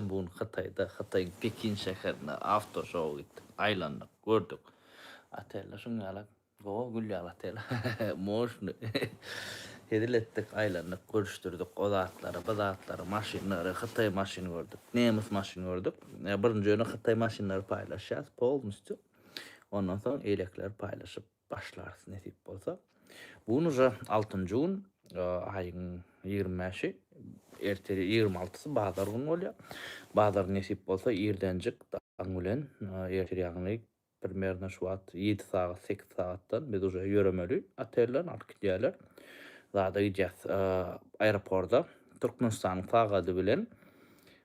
Bunu Hatay'ın Pekin şehrine after show gittik. Aylandık, gördük. Atella şungalak. Go gülyal atella. Moşnu. Hedilettik aylandık, görüştürdük. Odatları, maşinleri, Hatay maşini gördük. Nemis maşini gördük. Birinci önü Hatay maşinleri paylaşacağız. Olmuştu. Ondan sonra eylekler paylaşıp başlarsın nasip bolsa. Bunu 6-njy gün ayın 25-i erteri 26-sy bazar günü bolýar. Bazar nasip bolsa irdenjik daň bilen erteri ýagny primерно şu wagt 7 saat 8 saatdan biz uje ýöremeli oteller alyp gidýärler. Zada gidýäs aeroportda Türkmenistanyň sagady bilen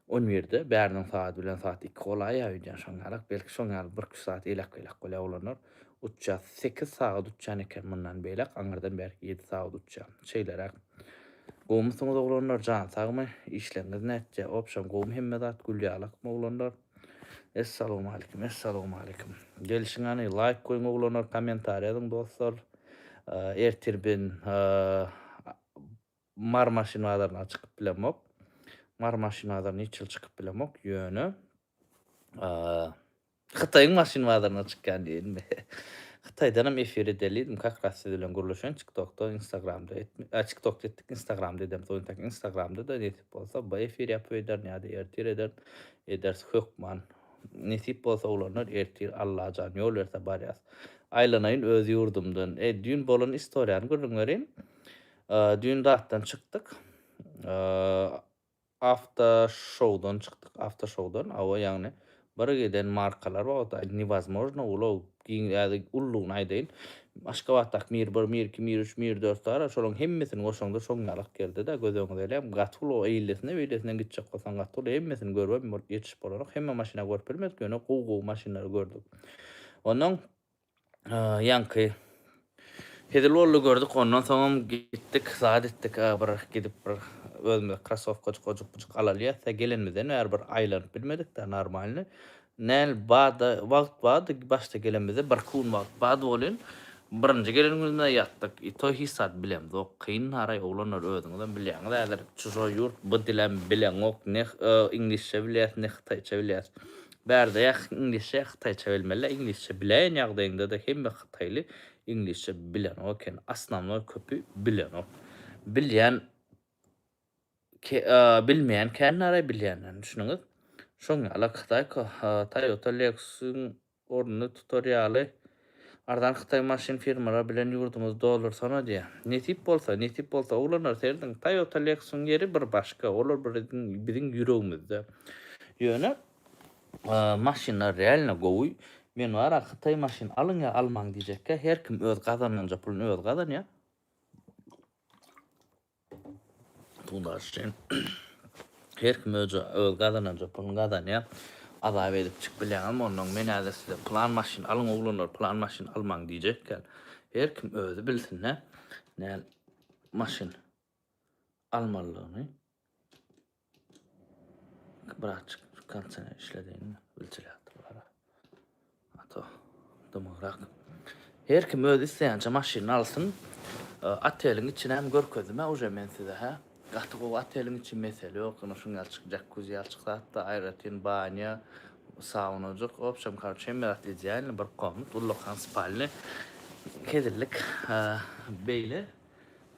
11-de bäriniň sagady bilen saat 2 golay ýa-da şoňarak belki şoňal 1-2 saat elek bolýar olanlar. Uçacağız 8 saat uçacağın eken bundan beylek angardan belki 7 saat uçacağım. Şeyler Goğumusunuz oğlanlar can sağımı işleriniz netçe opşam goğum hemmedat gülyalak mı oğlanlar. Esselamu aleyküm. Gelişin hani like koyun oğlanlar komentar edin dostlar. Ertir ben marmaşinalarına çıkıp bilemok. Marmaşinalarına içil çıkıp bilemok yönü. Xitayın maşinalarına çıkan değil mi? Xitaydan hem efir edeliydim. Kak rastı edilen guruluşun TikTok'ta, Instagram'da TikTok'ta ettik, Instagram'da edem. Soyuntak Instagram'da da nesip olsa bu efir yapıyor eder, ya da ertir eders hükman. Nesip olsa olanlar ertir Allah can yol verse bariyaz. Aylanayın öz yurdumdan. Dün bolan istoryanı görün verin. Dün rahattan çıktık. After show'dan çıktık. After show'dan. Ava yani. Bara giden markalar var. O da невозможно. Ulu ulluğun aydayn. Başka vatak mir 1, mir 2, mir 3, mir 4 tara. Şolong hemmesini goşoňda şoňalak geldi da gözüňiz elem. Gatul o eýilesine beýlesine gitjek bolsaň gatul hemmesini görmem ýetişip bolarok hemme maşina görüp bilmek göne gow maşinalary gördük. Ondan yankı Hedilollu gördük ondan sonra gittik saat ettik gidip özümüz krasovka çocuk alalıysa gelenmizden eğer bir aylanıp bilmedik de normalini. Nel vakt bağda başta gelenmize bir kun vakt bağda olun. Birinci gelenimizde yattık. İto hissat bilemiz. O kıyın haray oğlanlar ödüngden bilen. Eğer çocuğa yurt bu dilen bilen ok ne İngilizce biliyaz ne Xitayça biliyaz. Berde ya İngilizce Xitayça bilmeli. İngilizce bilen ýagdaýynda da hemme Xitayly İngilizce bilen oken asnamly köpü bilen o. Bilýän bilmeýän känara bilýän düşünüňiz. Şoňa Xitay Toyota Lexus'un ornuny tutorialy ardan Xitay maşyn firmalary bilen ýurdumyz dolar sana diýär. Netip bolsa oglanlar serdiň Toyota Lexus'un ýeri bir başga. Olar biziň ýüregimizde. Ýöne maşynlar realna gowy. Men wara Xitay maşyn alyň ya almaň diýjekkä her kim öz gazanynja pulyny öz gazanýa. Bunlar üçin her kim öz gazanynja pulyny gazanýa. Azap edip çık bilen ondan men häzir size plan maşyn alyň oglanlar plan maşyn almaň diýjekkä. Her kim özü bilsin ne maşyn almalygyny. Bırak kansana işlediğini bilçiler. Domagrak. Her kim öz isleýänçe maşyny alsın. Atelyň içine hem görkezime uje men size ha. Gatygo atelyň içi mesele ýok. Ony şuňa çykjak kuzy alçykda hatda aýratyn banya saunajyk opşam karşym ýatyjyň bir komut ullakan spalny kedillik beýle.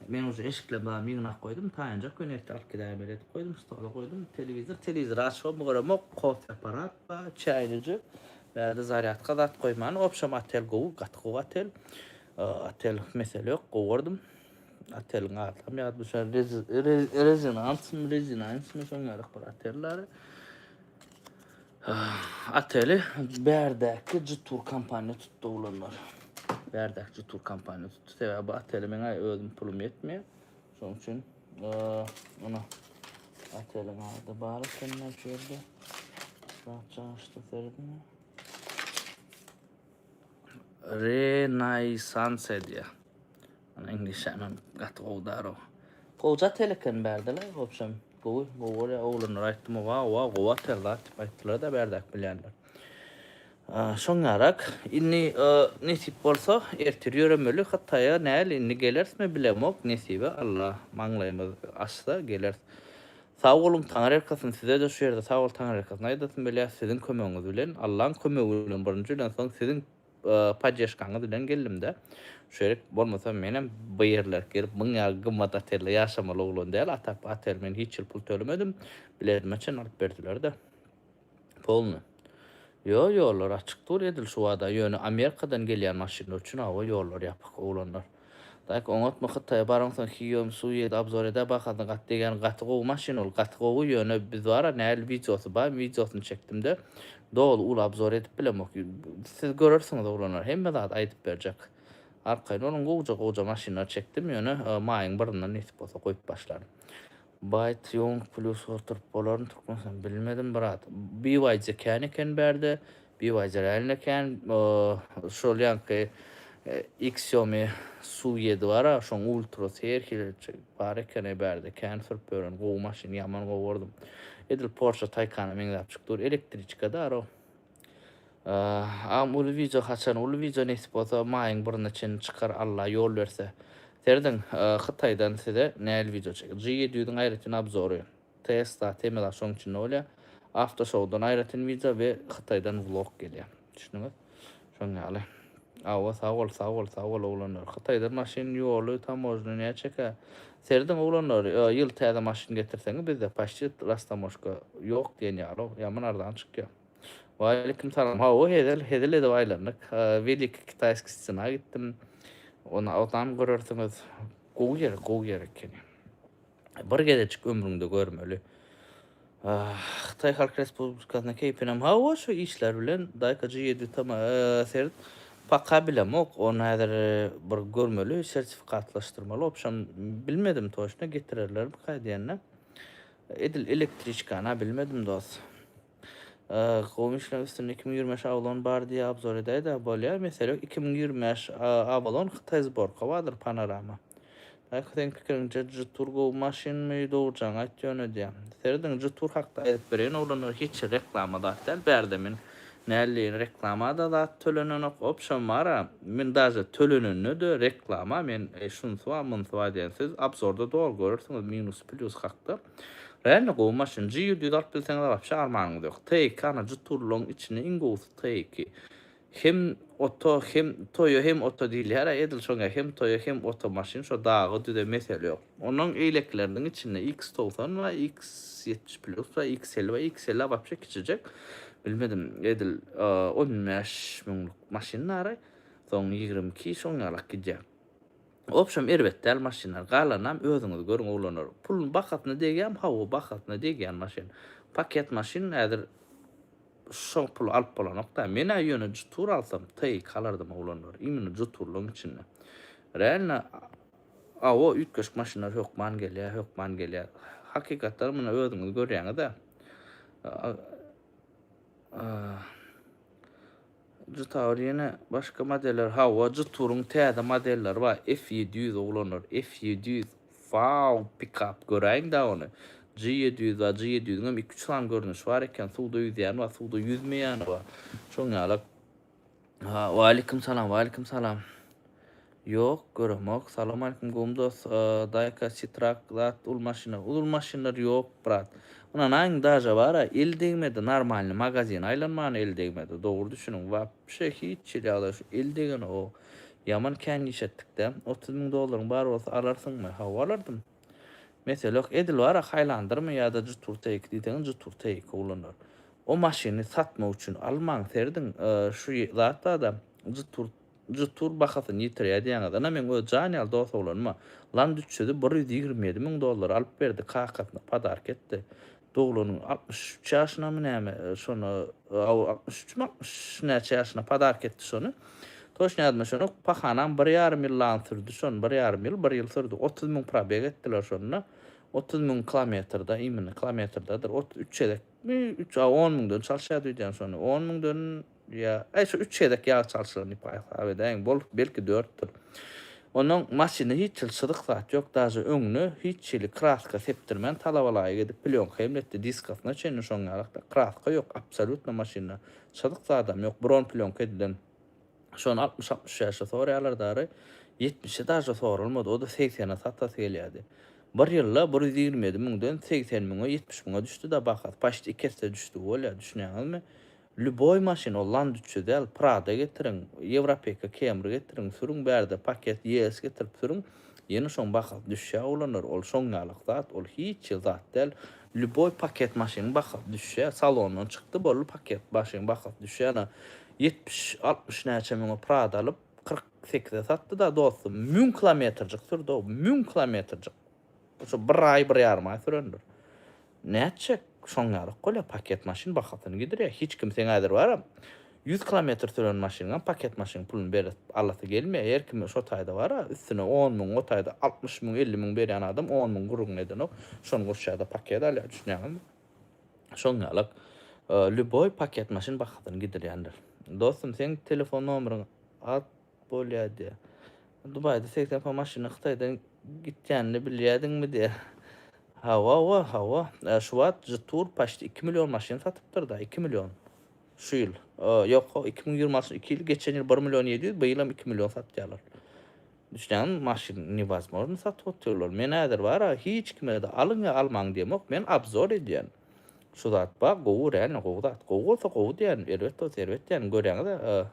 Men uje eşikle miňne koydum. Taýanjak könekde alyp gidäm edip koydum. Stola koydum. Televizor açyp göremok kofe aparat ba çaýlyjy. Bäde zaryadka zat koyman. Opşam atel gowu, gatgo atel. Atel mesele ýok, gowurdum. Atelin atam ýa bu rezonans mı şoňalyk bir ateller. Ateli Berdäki Jitur kampanya tutdu ulanlar. Berdäki Jitur kampanya tutdu. Sebäbi ateli meňe özüm pulum ýetmeýär. Şoň üçin ona atelin aldy bary senden şerde. Rahatçaşdy serdim. Renaissance diye. Ana İngilizce'nin gatgo daro. Koca teleken berdiler. Opşam gowy oğlun raýtmy gowa teller aýtdylar da berdik bilýänler. Şoňarak inni nesip bolsa ertir ýöremeli Xitaýa näl inni gelersmi bilemok nesibe Allah maňlaýymyz açsa geler. Sağ olun taňar erkasyny size de şu ýerde sağ ol taňar erkasyny aýdasyn belä sizin kömegiňiz bilen Allahyň kömegi bilen birinjiden soň sizin paýdaşgaňyz bilen geldim-de. Şeýle bolmasa menem bu ýerler gelip 1000 ýa gymmat atelle ýaşamaly oglan däl atap atel men hiç ýyl pul tölemedim. Biledim alyp berdiler-de. Polny. Ýollar açyk dur edil şu wada ýöne Amerikadan gelýän maşyna üçin hawa ýollar ýapyk oglanlar. Tak oňatma Hytaýa baraňsoň Hyom Suýeda obzor ede bakadyň gat degen gaty gowy maşyna ol. Gaty gowy ýöne biz wara näl videosy bar, videosyny çekdim-de. Dol ul obzor edip bilemok. Siz görersiňiz oglanlar hemme zat aýdyp berjek. Arkaýyn onuň gowy maşynalar çekdim ýöne maýyň birinden netip bolsa goýup başlarym. Byte ýoň plus oturup bolaryn türkmensen bilmedim birat. BYD ken berdi. BYD eline ken şol ýanky Xiaomi Su7 wara şoň ultra serhili bar ekene berdi. Ken sürüp beren gowy maşyna ýaman gowy bordum. Edil Porsche Taycan meňdäp çykdyr elektriçka da ro. Am ul video haçan ul video nesip bolsa maýyň birine çen çykar Allah ýol berse. Terden Hytaýdan size näl video çekip G7'ün aýratyn obzory. Tesla temela şoň üçin bolýar. Автошоудан aýratyn video we Hytaýdan vlog gelýär. Düşündiňiz? Şoň ýaly. Awa sağ ol oglanlar. Hytaýda maşyn ýoly tamojny näçe çeke. Serden oglanlar ýyl täze maşyn getirseňiz bizde paşçy rastamoşka ýok diýen ýaly. Ýaman ardan çykýar. Wa alaykum salam. O hedel edip aýlandyk. Velik Kitaysk sitesine gittim. Onu adam görürsünüz. Gowy ýer ekeni. Bir gelecek ömrüňde görmeli. Xitay Halk Respublikasyna keýpinem hawa şu işler bilen daýka G7 sert paka bilemok. Onu häzir bir görmeli, sertifikatlaşdyrmaly opşan bilmedim toşna getirerler bu kaýdyanna. Edil elektriçkana bilmedim dost. Goýmuşlar üstüne 2025 awlan bar diýe obzor edýär da bolýar. Meselem 2025 awlan Hytaý zborka badyr panorama. Hakdan pikiriňçe turgo maşynmy dowjaň aýtýany diýär. Serden tur hakda aýdyp beren oglanlar hiç reklama da däl berdemin. Näli reklamada da tölenen opsiyon bar. Men daja töleneni de reklama men şunsuwa munsuwa diýen siz absurda dol görürsiniz minus plus hakda. Rəli gowy maşyn G7 alyp bilseňiz alap şarmanyňyz ýok. Teýkana juturluň içine ingowy teýki. Hem oto hem toyo hem oto diýilýär. Edil şoňa hem toyo hem oto maşyn şo dagy düde mesele ýok. Onuň eýlekleriniň içinde X90 we X70 plus we XL we XL wapşa kiçijek. Bilmedim edil 15 miňlik maşynlary soň 22 şoň ýalak gidýär. Opşam erbetdäl maşynar galanam özüňiz görüň oglanlar. Pulun bakatyny degem, hawa bakatyny degen maşyn. Paket maşyn häzir şoň pul alyp bolanokda. Men ýöne jutur alsam täý kalardym oglanlar. Imini juturluň içinde. Rälne awa ütgeş maşynar hökman gelýär. Hakykatda muny özüňiz görýäňiz-de. Jutar ýene başga modeller hawa juturun täze modeller bar. F700 oglanlar. F700 wow pickup göräň da onu. G700 we G700'ň 2 tam görnüş bar eken suwda ýüzýän we suwda ýüzmeýän bar. Şoň ýaly. Wa alaykum salam. Ýok, göremok. Salam alaykum gomdos. Daýka Citrak zat ul maşynalar ýok brat. Ona naň daja bar, el degmedi normalny magazin aýlanmany el degmedi. Dogry düşünüň. Wapşe hiç ýaly şu el degen o ýaman kän işetdik-de. $30,000 bar bolsa alarsyňmy? Hawa alardym. Meselem edil bar haýlandyrmy ýa-da jutur teýik diýdiň jutur teýik oglanlar. O maşyny satmak üçin almaň serdin şu zatda da jutur bakatyny ýitirýär diýen adam men o janyal dost oglanma. Lan düşedi $127,000 alyp berdi kakatna padark etdi. Doglanyň 63 ýaşyna mı näme şonu 63 näçe ýaşyna padark etdi şonu. Toşny ýadma şonu pahanam 1,5 ýyl lan sürdi şonu 1,5 ýyl 1 ýyl sürdü. 30,000 probeg etdiler şonu. 30,000 kilometrda imini kilometrdadyr. 3 edek 10,000 çalşýar diýen şonu. 10,000 ya şu 3 edek ýa çalşylan ýa edäň bol belki 4'tür. Onuň maşyny hiç çylçydyk zat ýok, daşy öňüni hiç çyly kraska sepdirmän talabalaýa gedip plyonka hemletdi diskasyna çenli şoň ýalakda kraska ýok, absolutna maşyna. Çydyk zadam ýok, bron plyonka edilen. Şoň 60 ýaşa sonra ýalardary 70 daşa sorulmady, o da 80'e satasy gelýärdi. Bir ýylda 127.000-den 80.000-e 70.000-e düşdi da bakat. Paşdy 2 hesse düşdi bolýa, düşünýäňizmi? Lüboy maşyn olan düşse del Prada getirin, Европейка Camry getirin, sürüň bärde paket YS getirip sürüň. Ýene şoň bakat düşýä ulanır, ol şoň ýalyk zat, ol hiç zat del. Lüboy paket maşyny bakat düşýä, salondan çykdy, bolu paket maşyny bakat düşýä. 70-60 näçe miň Prada alyp 48'e satdy da dostum 1000 kilometrjik sürdi, 1000 kilometrjik. Şu bir ay, bir yarım ay sürendir. Näçe şoňalyk gola paket maşyn bakatyny gidirýär. Hiç kim sen äder baram. 100 kilometr süren maşynyň paket maşyny puluny berip alasy gelmeýär. Her kim şo taýda bara, üstüne 10.000, o taýda 60.000, 50.000 berýän adam 10.000 gurrun eden o. Şonu goşýarda paket alýar, düşünýärmi? Şoňalyk lüboy paket maşyn bakatyny gidirýändir. Dostum, sen telefon nomeryň at bolýardy. Dubayda 80 maşyny Hytaýdan gitýänini bilýärdiňmi diýär. Hawa. Şu wagt Jetour paşdy 2 milyon maşyn satypdyr da, 2 milyon. Şu ýyl. Ýok, 2022 ýyl geçen ýyl 1 milyon 700, bu ýyl 2 milyon satýarlar. Düşünýän maşyn невозможно satyp oturýarlar. Men äder bara hiç kime de alyň ýa almaň diýmek, men abzor edýän. Şu zat bak, gowy rän, gowy zat. Gowy bolsa gowy diýän, serwet diýän görýäňiz.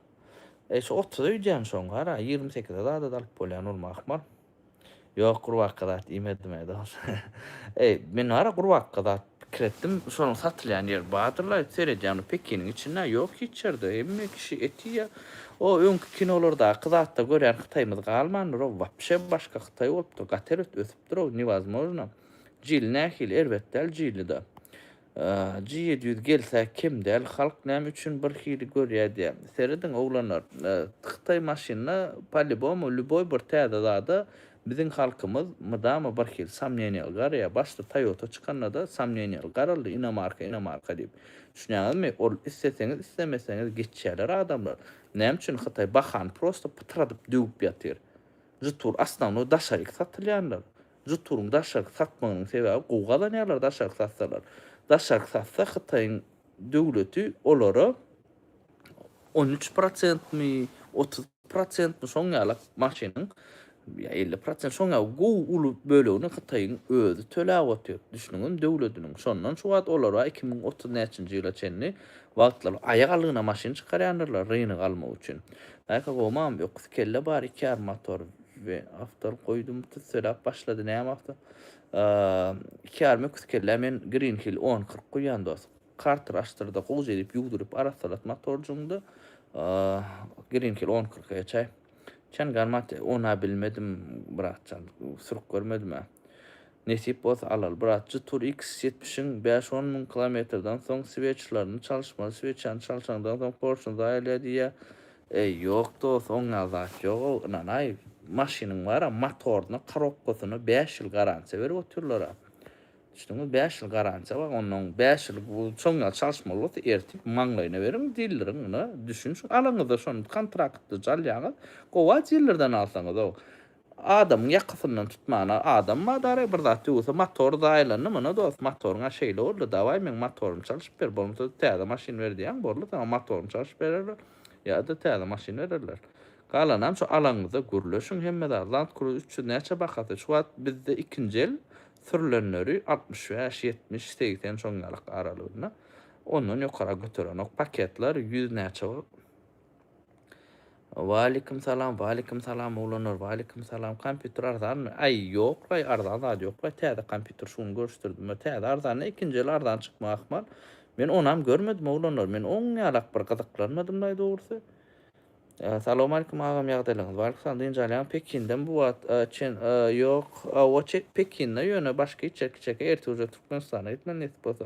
Şu 30'a öýdýän şoň gara 28'e da alyp bolýan bolmakmar. Yok, gurwakka zat imedim edi. Men ara gurwakka zat kiretdim, şonuň satylýan ýer batyrlar seredýän Pekiniň içinde yok hiç ýerde. Emme kişi etiýär. O öňkü kinolarda kızatda görýän Hytaýymyz galmandyr, o wapşe başga Hytaý bolupdyr, gater ösüpdir, o невозможно. Jil nähil erbetdäl jilida. G700 gelse kim del halk näme üçin bir hili görýärdi. Serediň oglanlar Hytaý maşyny palibom lüboy bir täze zada biziň halkymyz mydama bir hil samnyýany garýa başda Toyota çykanda da samnyýany garaldy Inamarka diýip. Düşünýäňizmi? Ol isteseňiz istemeseňiz geçýärler adamlar. Näme üçin Hytaý bahan prosto pıtradyp döwüp ýatyr. Jetour aslanly daşaryk satylýanlar. Jetour'un daşaryk satmagynyň sebebi gowalanýarlar daşaryk satsalar. Daşaryk satsa Hytaýyň döwleti olara 13% mi 30% mi şoň ýalyk maşynyň 50% şoňa gowy uly bölegini Hytaýyň özü töläp otyr. Düşünüňiz döwletiniň şondan şu wagt olara 2030 näçinji ýyla çenli wagtlar aýak alygyna maşyn çykarýanlar ryny galmak üçin. Näka gowmam ýok, kelle bar 2 motor ve aftar koydum tüselap başladı näme hafta. 2 kelle men Green Hill 10-40 goýan dost. Kartır açtırda goz edip ýugdurup arasalat motorjumda Green Hill 10-40 geçäy. Çen garmat ona bilmedim bırakcan. Sürüp görmedim ha. Nesip bolsa alal. Bırakçı tur X70'in 5-10 min kilometreden soň switchlerini çalışmaly. Switch'an çalışandan soň portion daýly diýe. Yok dost, oňa zat ýok. Nanay maşynyň bara motoryny, korobkasyny 5 ýyl garansiýa berip oturlar. Düşünüňiz 5 ýyl garansiýa bar, onuň 5 ýyl bu çoňa çalışmaly bolsa ertip maňlaýyna beriň, dilleriňi düşün. Alaňyzda şonu kontraktdy jalýaňyz, gowa ýyllardan alsaňyz o. Adamyň ýakasyndan tutmana adam madary bir zat ýoksa motor daýlanyny mana dost motoruňa şeýle boldy. Daway men motorum çalışyp ber, bolmasa täze maşyn ber diýen boldy, ama motorum çalışyp bererler. Ýa-da täze maşyn bererler. Galanam şu alaňyzda gürleşiň hemme de Land Cruiser 300 näçe bakaty. Şu wagt bizde ikinji ýyl sürülenleri 65, 70, 80 şoňalyk aralygyna. Ondan ýokara götüren ok paketler 100 näçe. Waleyküm salam ulanır. Waleyküm salam. Kompüter arzan. Ay ýok, ay arzan da ýok. Täze kompüter şunu görüşdirdim. Täze arzan ikinji ýyl arzan çykmakmal. Men onam görmedim ulanır. Men oň ýalak bir gyzyklanmadym da dogrusu. Salam aleykum agam ýagdaýlaryňyz bar. Sandyň jalyan Pekinden bu wagt çen ýok, o Pekinne ýöne başga içerki erti uja Türkmenistana gitmen nesip bolsa.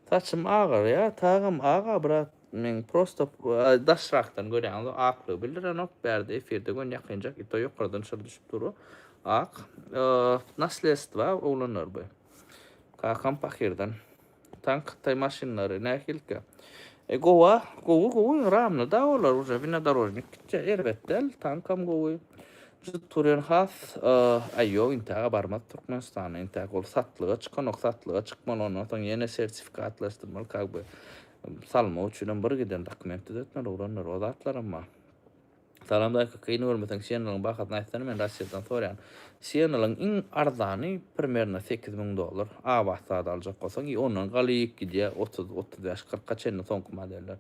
Saçym agar ýa, tagym aga brat, men prosto daşrakdan görýän akly bildiren ok berdi efirde gön ýakynjak ito ýokardan şol düşüp durur. Ak naslyestva ulanır bu. Kakam pakirden. Tank tay maşynlary nähilke. Gowa ramny da olar уже vinodorожник. Elbetde tankam gowy. Turen has aýo intaga barmak Türkmenistana intaga ol satlyga çykan ok satlyga çykmaly ondan soň ýene sertifikatlaşdyrmaly salma üçin bir giden dokument etmeli ulanlar o zatlar amma Salam da kayını görmesen Siena'nın bakat näsden men Russiýadan soraýan. Siena'nın iň arzany primерно $8.000. A bahsada aljak bolsaň, ondan galyp gidýär 30-35-40 çenli soňky modeller.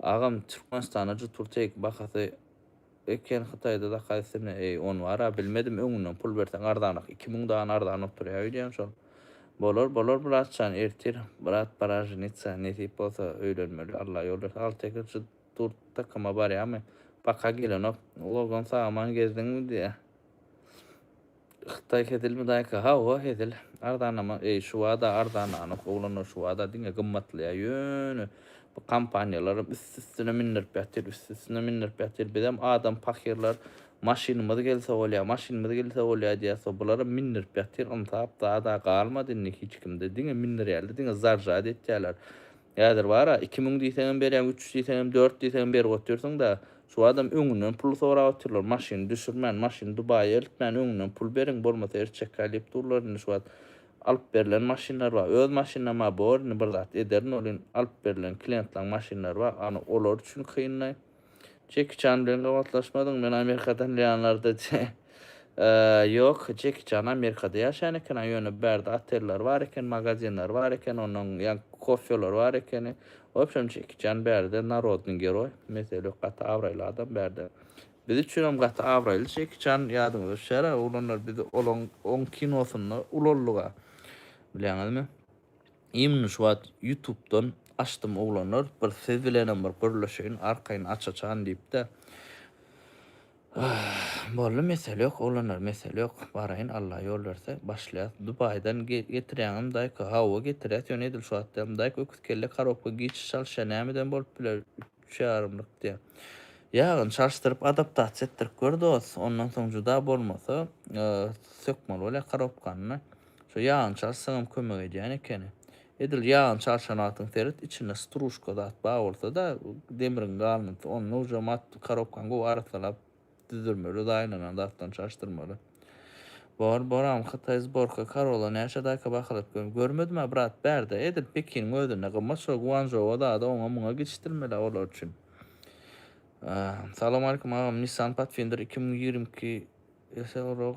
Agam Türkmenistana juturtek bakasy eken Hytaýda da gaýsyn on wara bilmedim öňünden pul bersen arzanyk 2000 dan arzany oturýar diýen şol. Bolar bulatçan ertir brat barajnitsa netip bolsa öýlenmeli Allah ýol bersin. Al teker turta kama barýarmy? Baka gelenok logon saman gezdiňmi diýe. Hytaý hedilmi daýka ha o hedil. Ardanama şu wada ardanany oglanlar şu wada diňe gymmatlyýar ýöne. Bu kampaniýalar üst-üstüne minnir pätir bedem adam pakirler maşinymyz gelse bolýar diýse bulara minnir pätir ıntap da galmady hiç kimde diňe minnir ýaly diňe zarjat etýärler. Ýadyr bara 2000 diýsen berýän 3 diýsen 4 diýsen berip otursaň da şu adam öňünden pul sorap oturlar maşin düşürmän maşin Dubaýa eltmän öňünden pul beriň bolmasa erçek galyp durlar şu wagt alıp berilen maşinler var. Öz maşinama bor, ne bir zat ederin olin alıp berilen klientlaň maşinler var. Ana olar üçin kıyınlay. Jackie Chan bilen gawatlaşmadyň men Amerikadan ýanlarda yok Jackie Chan Amerikada ýaşaýan eken ýöne berde oteller var eken, magazinler var eken, onuň ýa kofeler var eken. Opşam Jackie Chan berde narodnyň geroy. Mesele gata awraýly adam berde. Biz üçin hem gata awraýly Jackie Chan ýadyňyza düşer. Olanlar bizi on kinosyny ulolluga bileňizmi? Imni şu wagt YouTube'dan açdym oglanlar bir siz bilenem bir görüşýän arkaýyn açaçan diýip de bolla mesele ýok, oglanlar mesele ýok. Baraýyn Allah ýol berse başlaýar. Dubaýdan getirýäňim daýka hawa getirýär. Ýöne edil şu wagt daýka öküt kelle karopka giç çalşan nämeden bolup biler 3 ýarymlyk diýär. Ýagyn çalşdyryp adaptasiýa etdirip gördi. Ondan soň juda bolmasa sökmeli bolýar karopkany. Şu ýağın çalsaňam kömek edýän ekeni. Edil ýağın çalşan atyň terit içine struşka dat ba bolsa da demirin galyny onu uja mat karopkan go arsalap düzülmeli daýnanan datdan çalşdyrmaly. Boram Hytaý zborka Karola näçe daýka bakyryp görmedim ha brat berde edil Pekiniň özüne gymma şu Guangzhou da oňa muňa geçirmeli olar üçin. Salam aleykum agam Nissan Pathfinder 2022 SLR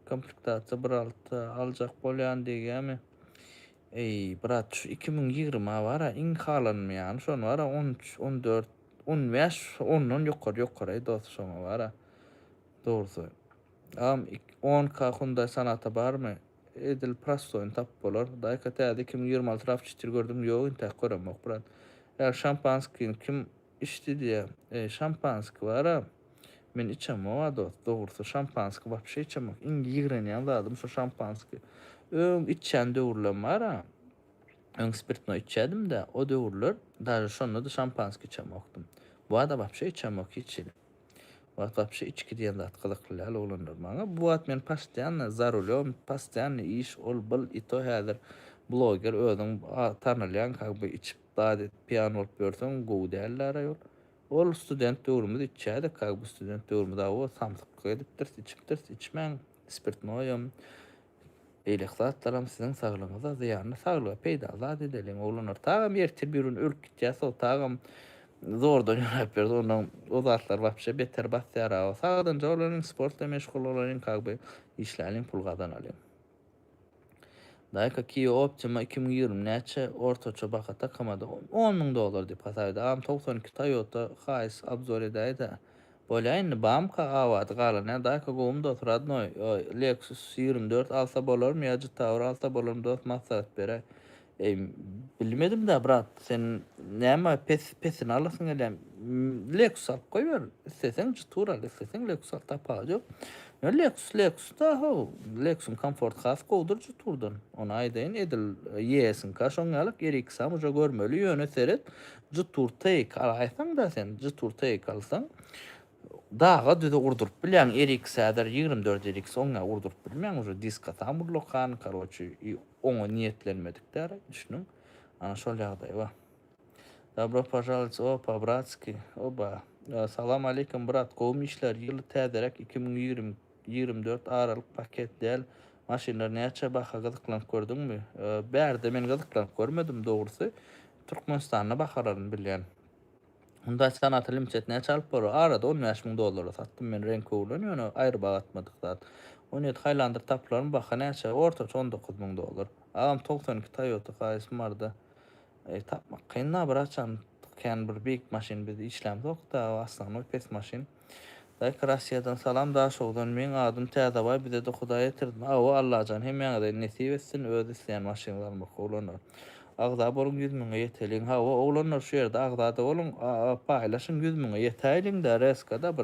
komplektatsiýa 1.6 aljak bolýan diýýärmi? Ey brat şu 2020 wara iň halanmaýan şonu wara 13 14 15 ondan ýokary dost şonu wara. Dogrusu. 10K Hyundai Sonata barmy? Edil prastoýun tap bolar. Daýka täze 2026 RAV4 gördüm ýok inta göremok brat. Şampanski kim içdi diýe. Şampanski wara. Men içem o dost. Dogrusu şampanski wapşe içemek. Iň ýigrenýän zadym şu şampanski. İçen döwürler mara. Spirtno içedim de o döwürler da şonu da şampanski içemokdum. Bu adam wapşe içemek içil. Wapşe içki diýen zat gyzykly olanlar maňa. Bu wagt men pastiýan zarulýom, pastiýan iş ol bil ito häzir bloger özüň tanylýan kaby içip dadet piano bolup bersen gowy däller ýol. Ol student döwrümde içäde kaby student döwrümde o samsyk edipdir, içipdir, içmäň spirtnoýum. Eýlekzatlaram siziň saglygyňyza ziýanyny saglyga peýda zat edeliň oglanlar. Tagam ertir birün ölüp gitýär, tagam zordan ýönäp berdi. Ondan o zatlar wapşe beter basýar. Sagdynja olaryň sportla meşgul olaryň kaby işläriň pul gazanalýar. Daýka Kia Optima 2020 näçe ortaça bakata kamada $10.000 diýip hasaýda. 92 Toyota Hiace obzor edäýdi. Bolýan bamka awat galan daýka gowumda oturadnoy Lexus 24 alsa bolarmy ýa-da Taur alsa bolarmy dost maslahat berä. Bilmedim da brat sen näme pesini alasyň elem Lexus alyp goýber. Isteseň Taur al, isteseň Lexus al tapajok. Lexus da ho Lexus'un Comfort has gowdur Taurdan. Ona aýdyn edil ýesin kaşoň alyp RX am uja görmeli ýöne seret Taur Take alaýsaň da sen Taur Take alsaň dağa düze urdurup bilýän RX äder 24 RX oňa urdurup bilmän uja diska tamurlakan karoçy oňa niýetlenmedik däre düşünüň. Ana şol ýagdaý ba. Добро пожаловать, опа, братский, оба. Salam aleykum brat, gowum işler ýyly täzerek 2024 aralyk paket däl. Maşinler näçe baha gyzyklanıp gördüňmi? Bärde men gyzyklanıp görmedim dogrusu. Türkmenistana bakararyn bilýän. Hunda sanat limçetine çalıp bor. Arada $15.000 sattım men renk uğrun onu ayrı bağatmadık zat. Onu et Highlander taplarım baka näçe ortaça $19.000. Adam 92 Toyota Hiace vardı. Tapmak kynna bir açan kan bir büyük maşin biz işlem yok da aslan o pes maşin. Daýka Russiýadan salam da şowdan men adym Täzebay bize de Hudaý etirdim. Awa Allahan hem ýa-da nesip etsin öz isleýän maşynalar bolan. Agda bolun 100.000 ýeteliň hawa oglanlar şu ýerde agda da bolun paýlaşyň 100.000 ýetäýliň de reskada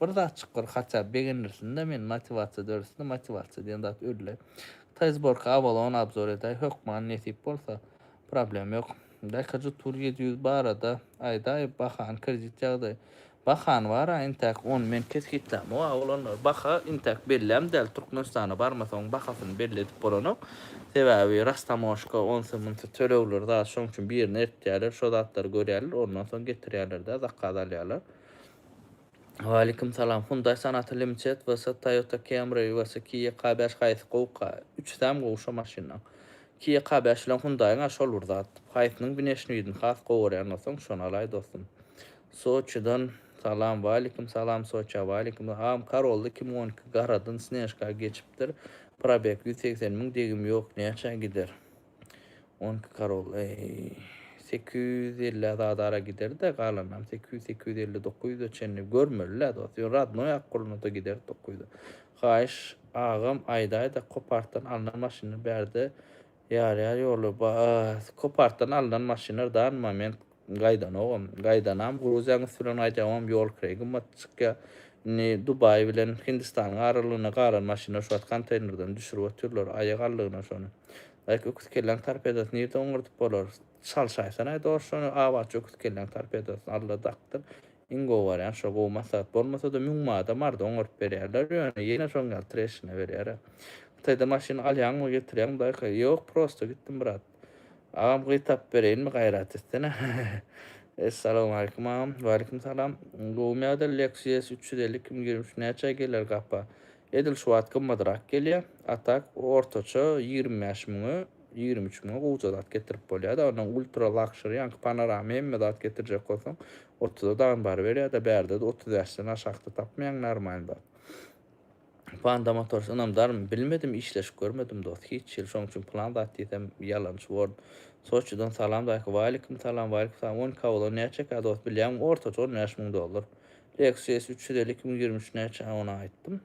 bir da çykyr haça beginirsin-de men motivasiýa dörsünde motivasiýa diýen zat ölle. Tezborka avalon abzor edäý hökman nesip bolsa problem ýok. Daýka tur 700 barada aýda bahan kredit ýagdaý. Bahan var intak 10 men kesgitläm. O oglanlar baha intak bellem del Türkmenistana barmasaň bahasyny belledip bolanyp sebäbi rastamoşka 10 symyntı tölegler da şoň üçin bir ýerine etdirýärler, şo zatlary görýärler, ondan soň getirýärler da zakka alýarlar. Waleyküm salam. Hyundai Sonata Limited we Toyota Camry we Kia K5 Hiace gowka 3 tam gowşa maşyna. Kia K5 bilen Hyundai'ň aşol urzat. Hiace'nyň bineşniýidin has gowurýan bolsaň şonu alaý dostum. Soçudan salam, waleyküm salam Soça, waleyküm salam. Karolda 2012 garadan Snejka geçipdir. Probek 180.000 degim ýok, näçe gider? 12 Karol 850 adara gider de galanam 800 900 çenni görmürler da radno ýakguluna da gider 900. Haýyş ağam aýda kopartan alınan maşyny berdi. Ýar ýolu kopartan alınan maşynylardan moment gaýdan ogam gaýdanam Gruziýanyň süren aýdamam ýol kiregim matçykka ni Dubai bilen Hindistanyň aralygyna garan maşyna şu konteynerden düşürip ötürler aýagallygyna şonu. Aýk öküz kellen tarpedat nirde oňurdyp bolar. Çalşaýsan aýda şonu awat öküz kellen tarpedat alla daktyr. Ingo barýan şo gowmasat bolmasa da müňmada marda oňurup berýärler. Ýöne ýene şoňa treşine berýär. Taýda maşyny alýan we getirýän daýka ýok prosto gitdim brat. Agam gytap bereýinmi gaýrat etdine. Assalamu alaykum agam. Wa alaykum salam. Gowmýada Lexus 350 2023 näçe geler gapa? Edil şu at gymmadrak gelýär. Atak ortaça 25.000 23.000 gowjadat getirip bolýar da onuň ultra luxury ýa-ni panorama hemme dat getirjek bolsaň 30-dan bar berýär da berde 30 ýaşdan aşagda tapmaýan normal da. Panda motor anamdarym bilmedim işleş görmedim dost hiç ýyl şoň üçin plan da etdim ýalançy bol. Soçudan salam da waleyküm salam waleyküm salam 10 kawla näçe ka dost bilýän ortaça $15.000. Lexus 350 2023 näçe ona aýtdym.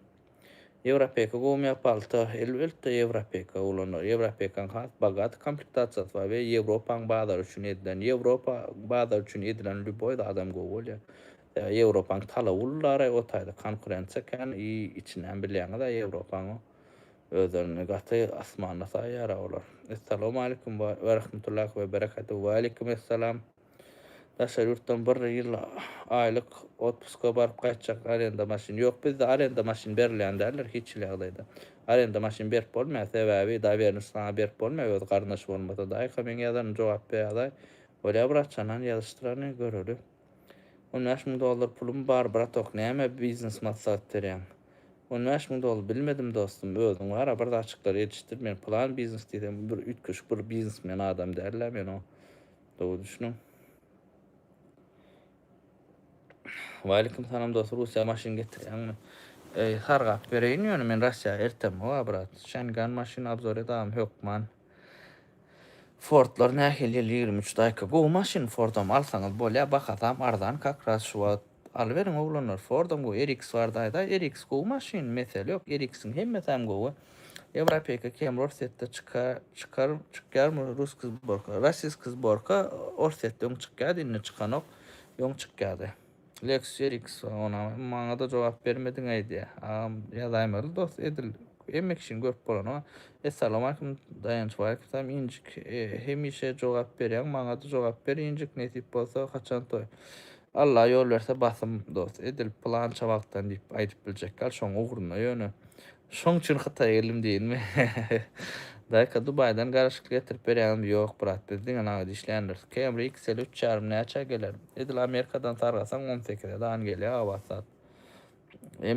Европейка gowmya palta elbetde Европейка ulanlar. Европейkan has bagat komplektasiýasy bar we Ýewropaň bazary üçin edilen Ýewropa bazary üçin edilen lüboy da adam gowulýar. Ýewropaň talawullary o taýda konkurensiýa kan içinden bilýän da Ýewropaň özlerini gaty asmana saýar olar. Assalamu alaykum we rahmetullahi we berekatuhu. Wa alaykum assalam. Daşar yurtdan bir ýyl aýlyk otpuska baryp gaýtjak arenda maşyn ýok. Bizde arenda maşyn berilýän däller hiç ýagdaýda. Arenda maşyn berip bolmaýar sebäbi daýerni sana berip bolmaýar öz garnaş bolmasa daýka men ýazan jogap berýär. Ola braçanan ýazyşdyrany göreli. $15.000 pulum bar bratok näme biznes maksat terýän. $15.000 bilmedim dostum özüň wara bir da açyklar ýetişdir men plan biznes diýdim bir ütköş bir biznesmen adam därler men o. Doğru düşünüm. Waleyküm salam dost Russiýa maşyn getirýän. Hargap bereýin ýöne men Russiýa ertem wa brat. Şengan maşyn abzor edam hökman. Fordlar nähil 23 daýka gow maşyn Fordam alsaňyz bolýar bakasam ardan kakras şu wagt alyberin oglanlar Fordam gow RX bar daýda RX gow maşyn mesele ýok RX'iň hemmesem gowy. Европейка Camry orsetde çıkar rus kız borka Russiýa kız borka orsetde çıkýar dinne çykanok ýoň çykýardy. Lexus RX ona maňa da jogap bermediň aýdy. Ýazaýmaly dost edil. Emmek için görüp bolan. Assalamu alaykum dayanç var. Tam incik hemişe jogap berýän, maňa da jogap ber incik nesip bolsa haçan toy. Allah ýol berse basym dost. Edil plan çabaktan diýip aýdyp biljekler. Şoň ugruny ýöne. Şoň üçin Hytaýa gelim diýinmi? Daýka Dubaýdan garaşyk getirip berýän ýok brat. Bizdiň ana işleýänler. Camry XL 3.5 näçe geler? Edil Amerikadan targasaň 18 dan gelýär awasat.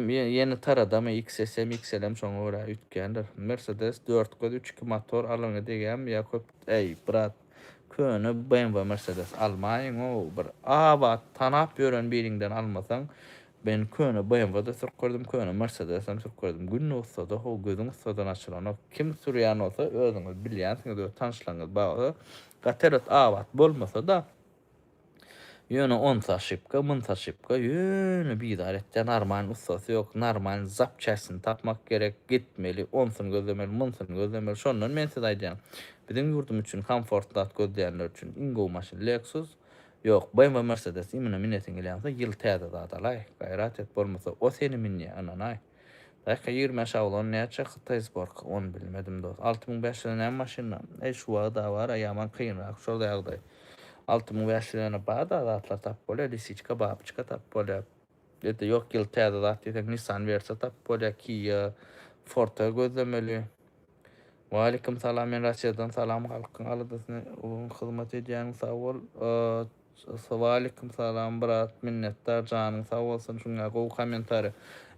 Yeni tarada mı XSM XLM şoňa görä ütkendir. Mercedes 4 göz 3 motor alyny degem ýa köp brat köne BMW Mercedes almaýyn o bir abat tanap ýören birinden almasaň ben köne BMW-de sürkürdüm, köne Mercedes-em sürkürdüm. Gün olsa da o gözüň üstünden açylan o kim sürýän olsa özüňiz bilýänsiňiz, tanışlaryňyz bagly gaterat abat bolmasa da ýöne 10 şypka, 10 şypka ýöne bir etden normal ustasy ýok, normal zapçasyny tapmak gerek, gitmeli, 10syny gözlemeli, 10syny gözlemeli. Şondan men size aýdýan. Bizim ýurdum üçin komfortly gözleýänler üçin ingo maşyn Lexus ýok, BMW Mercedes imine minetin gelýänse ýyl täze zadalay, gaýrat et bolmasa o seni minýär ananay. Daýka 20 ýaşa bolan näçe Hytaysborg, onu bilmedim dost. 6500 näme maşyna, şu wagda bar, ýaman kynrak, şol ýagdaý. 6500 bada zatlar tap bolýar, lisiçka babçyka tap bolýar. Ýa-da ýok ýyl täze zat diýsek Nissan Versa tap bolýar, Kia, Forte gözlemeli. Waleyküm salam, men Russiýadan salam halkyň alydysyny hyzmat edýän sag bol. Waleyküm salam brat, minnetdar janyň sag bolsun, şuňa gowy kommentary.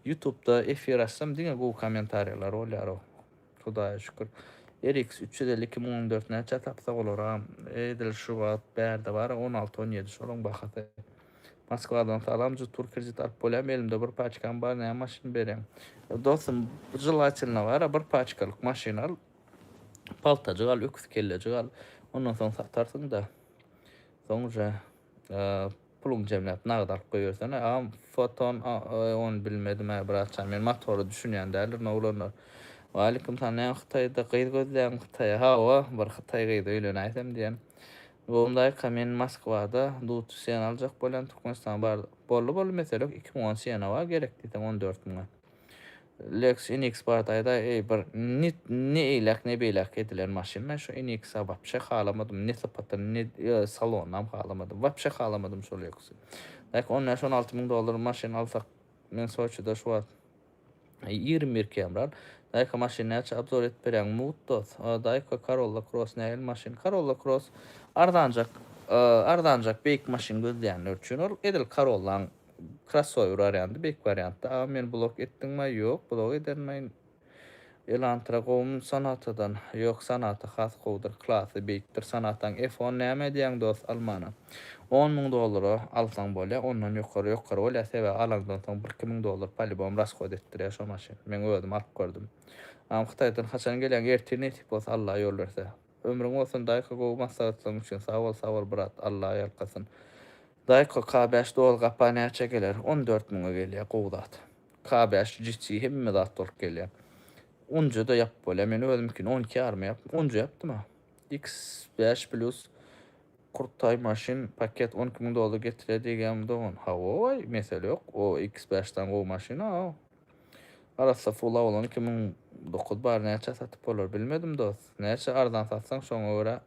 YouTube'da efir açsam diňe gowy kommentariýalar bolýar o. Hudaýa şükür. RX 350 2014 näçe tapsa bolaram. Edil şu wagt bärde bar 16-17 şolaň bahasy. Moskwadan salam, Tur kredit alyp bolýam, elimde bir paçkam bar, näme maşyn berem. Dostum, jylaçylyna bar, bir paçkalyk maşyn al. Paltacık al, öküz kellecik al. Ondan soň satarsyň da. Soňra pulum jemläp nagd alyp goýarsan, foton onu bilmedim, bratçam. Men motory düşünýän dälir, nowlanlar. Waleyküm salam, Hytaýda gyz gözlän Hytaýa, hawa bir Hytaý gyz öýlenäsem diýen. Gondaý men Moskwada dut sen aljak bolan Türkmenistan bar. Bolu mesele 2010 sene wa gerek diýsem 14 000. Lex NX bardaýda bir ne eýlek ne beýlek edilen maşyna şu NX wapşe halamadım. Ne sapatyn ne salonam halamadım. Wapşe halamadım şol Lexy. Daýka $16,000 maşyn alsak men soçuda şu wagt 21 kemrar. Daýka maşyny näçe abzor etip berýän mutdos. Daýka Corolla Cross näil maşyn. Corolla Cross ardanjak beýik maşyn gözleýänler üçin ol. Edil Corollaň crossover varianty, beýik variantda. Men blok etdiňmi? Ýok, blok edermeýin. Elantra gowum sanatydan, ýok sanaty has gowdur, klasy beýikdir sanatdan. F10 näme diýen dost Almana. $10,000 alsaň bolýar, ondan ýokary bolýar, sebäbi alandan soň $1,000 polibom rasxod etdirýär şo maşyn. Men özüm alyp gördüm. Hytaýdan haçan gelýän erternetip bolsa Allah ýol berse. Ömrüň bolsun daýka gowy maslahatlaryň üçin sag bol brat, Allah ýalkasyn. Daýka K5 dol gapa näçe geler? 14 000 gelýär gowdat. K5 GT hemme zat bolup gelýär. Onca da yap bolýar. Men özümkin 12 army yap. Onca yapdym. X5 Plus Kurtay maşyn paket $12,000 getirýär diýgemde on. Hawa mesele ýok. O X5'den gowy maşyna. Arasa full olan 2009 bar näçe satyp bolar bilmedim dost. Näçe ardan satsaň şoňa görä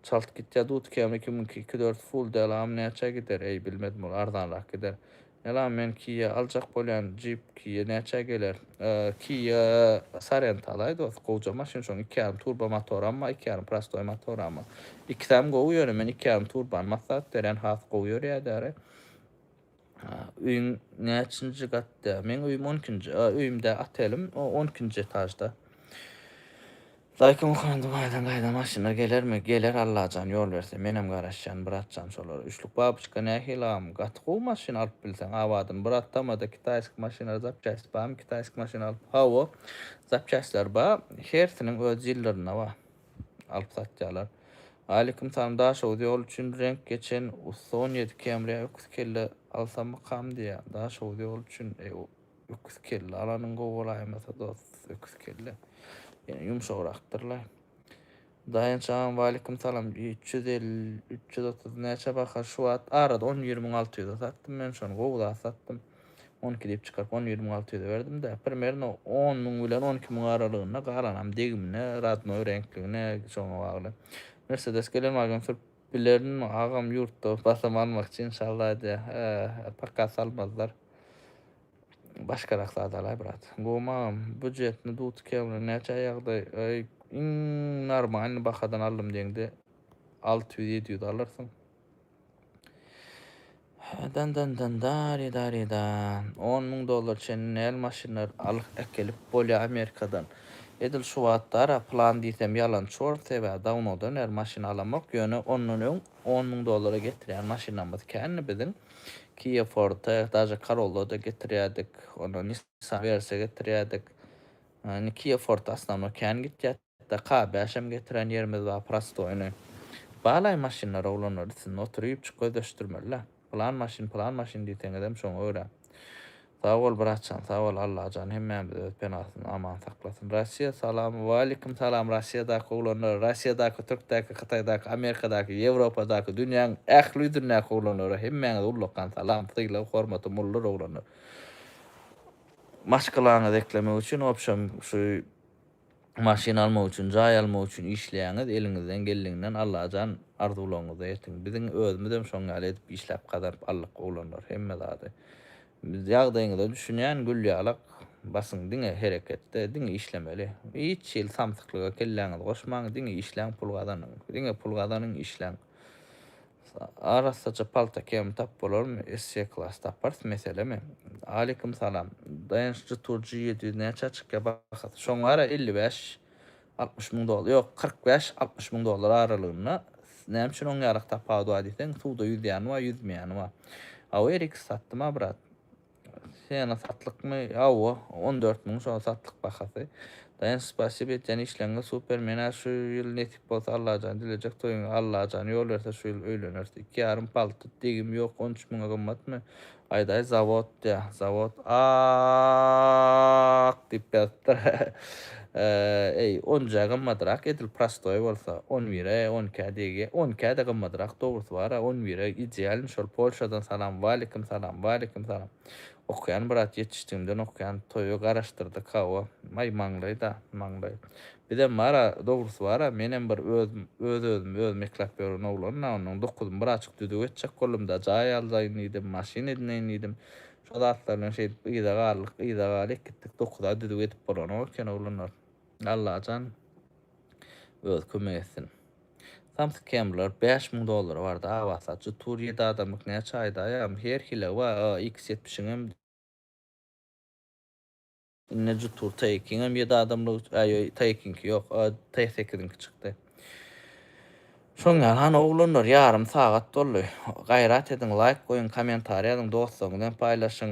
çalt gitýär dut kemi 2024 full delam näçe gider bilmedim ol ardanrak gider. Elam men Kia aljak bolýan Jeep Kia näçe geler? Kia Sorento alaý dost, gowy maşyn şoň 2.5 turbo motor amma 2.5 prostoy motor amma. İkisem gowy ýöre men 2.5 turbo massat deren has gowy ýöre. Üýüm näçinji gatda? Men üýüm 12-nji, üýümde atelim 12-nji etajda. Daýka muhanda gaýda maşyna gelermi? Geler Allahan ýol berse. Menem garaşýan bratçam şolar. Üçlük babçyka nähilam gatgo maşyn alyp bilseň awadym brattamada kitaysk maşyna zapçays bam kitaysk maşyn alyp hawa zapçayslar ba hersiniň öz ýyllaryna ba alyp satýarlar. Aleyküm salam daşa ýol üçin renk geçen 17 Camry öküz kelle alsam kam diýär. Daşa ýol üçin öküz kelle alanyň gowulaýmasa dost öküz kelle. Yani yumşagraktırlar. Dayançağım aleyküm salam 350 330 näçe bakar şu at arada 10-26 sattım men şonu gowda sattım. 12 diýip çykarp 10-26 verdim de primerno 10 000 bilen 12 000 aralygyna galanam degimine radno renkligine şoňa bagly. Mercedes gelenmagam sürp bilerin agam ýurtda basam almak için inşallah de pakka salmazlar. Başka raksadalar brat. Gomam budjetni dut kemle näçe ýagdaý normal bahadan aldım diýende $600-700 alyrsın. Dan $10,000 çenli el maşynlar alyp ekelip bolýar Amerikadan. Edil şu wagtlara plan diýsem ýalan çor sebe dawno döner maşyna alamak ýöne ondan öň $10.000 getirýän maşynamyz känni biziň Kia Forte, daja Corolla da getirýärdik, onu Nissan Versa getirýärdik. Kia Forte aslanma kän gitýär, da K5'em getiren ýerimiz bar, Prastoýny. Balay maşynlar oglanlar üçin oturyp gözdöşdirmeliler. Plan maşyn diýseňiz hem şoňa görä. Sağ ol braçan, sağ ol Allah can hemmämiz öz penasyny aman saklasyn. Russiýa salam, waleyküm salam Russiýadaky oglanlar, Russiýadaky, Türkdaky, Hytaýdaky, Amerikadaky, Ýewropadaky, dünýäň ähli dünýäki oglanlara hemmäňize ullukan salam, syýla, hormaty mullar oglanlar. Maşgalaňyzy eklemek üçin opşam şu maşyn almak üçin, jaý almak üçin işleýäňiz eliňizden geldiginden Allah can arzularyňyzy etiň. Biziň özümüz hem şoňa edip işläp gadar allyk oglanlar hemme zady. Biz ýagdaýyňyza düşünýän gülýalak basyň diňe hereketde, diňe işlemeli. Hiç ýyl samsyklyga kelläňiz goşmaň, diňe işläň pul gazanyň. Diňe pul gazanyň işläň. Arasaça palta kem tap bolarmy? S klass taparsy meselemi? Aleyküm salam. Dayanççı turcu 700 näçe açyk bakat. Şoňara 55-60 000 dolar. Ýok, 45-60 000 dolar aralygynda. Näme üçin oň ýarak tapady diýseň, suwda yüzýän we yüzmeýän we. Aw erik satdym brat. Sena satlykmy? Awa 14 000 şo satlyk bahasy. Dayan spasibo etýän işleňe super. Mena şu ýyl netip bolsa Allah can dilejek toýuň Allah can ýol berse şu ýyl öýlenerdi. 2,5 palty degim ýok 13 000 gymmatmy? Aýda zawod ýa, zawod diýip ýazdyr. Ey, onja gymmatrak edil prastoy bolsa 10 bire, 10 kdege, 10 kda gymmatrak dogrusy bar, 10 bire ideal şol Polşadan salam, waleyküm salam, waleyküm salam. Okuyan brat yetiştiğimden okuyan toyu garaştırdık hava. May maňlaý da, maňlaý. Bir de mara dogrusu bara, menem bir öz meklep beren oglanna, onuň 9 bir açyk düdük etjek golumda jaý aljaýyn diýdim, maşyn edinýän diýdim. Şu zatlaryň şey ýyda galyk gitdik 9-da düdük edip bolan okyan oglanlar. Allah can öz kömek etsin. Samsung Cam'lar 5 000 dolar vardı. Awasatçy tur 7 adamlyk näçe aýda ýa her hile wa X70'im Necü tur taking 7 adamlyk taking ýok, T8'inki çykdy. Şoňa han oglanlar ýarym sagat doldy. Gaýrat ediň, like goýun, kommentariýa ýazyň, dostlaryňyzdan paýlaşyň,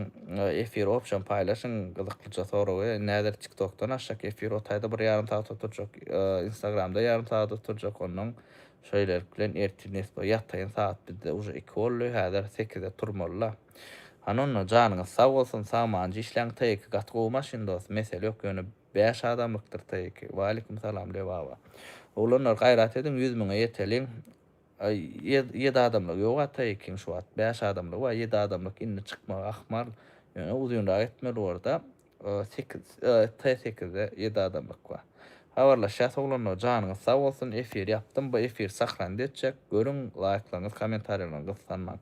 efir opşan paýlaşyň, gyzyklyça soragy, näder TikTok'tan aşak efir otayda bir ýarym saat oturjak, Instagram'da ýarym saat oturjak, onuň şeýler bilen ertines ýataýyn saat bizde uje 2 boldy, häzir 8'de turmalylar. Hanonla janyňyz sag bolsun, samanjy işläň taýyky gatgo maşynda mesele ýok, ýöne 5 adamlykdyr taýyky. Waleyküm salam de baba. Oglanlar gaýrat ediň 100 000 ýeteliň. 7 adamlyk ýok taýykyň şu wagt 5 adamlyk we 7 adamlyk inni çykmak ahmar. Ýöne uzunraýak etmeli orada. 8 7 adamlyk bar. Habarlaşýas oglanlar, janyňyz sag bolsun, efir ýapdym, bu efir saklandy etjek. Görüň, laýyklaryňyz, kommentariýalaryňyz sanmak.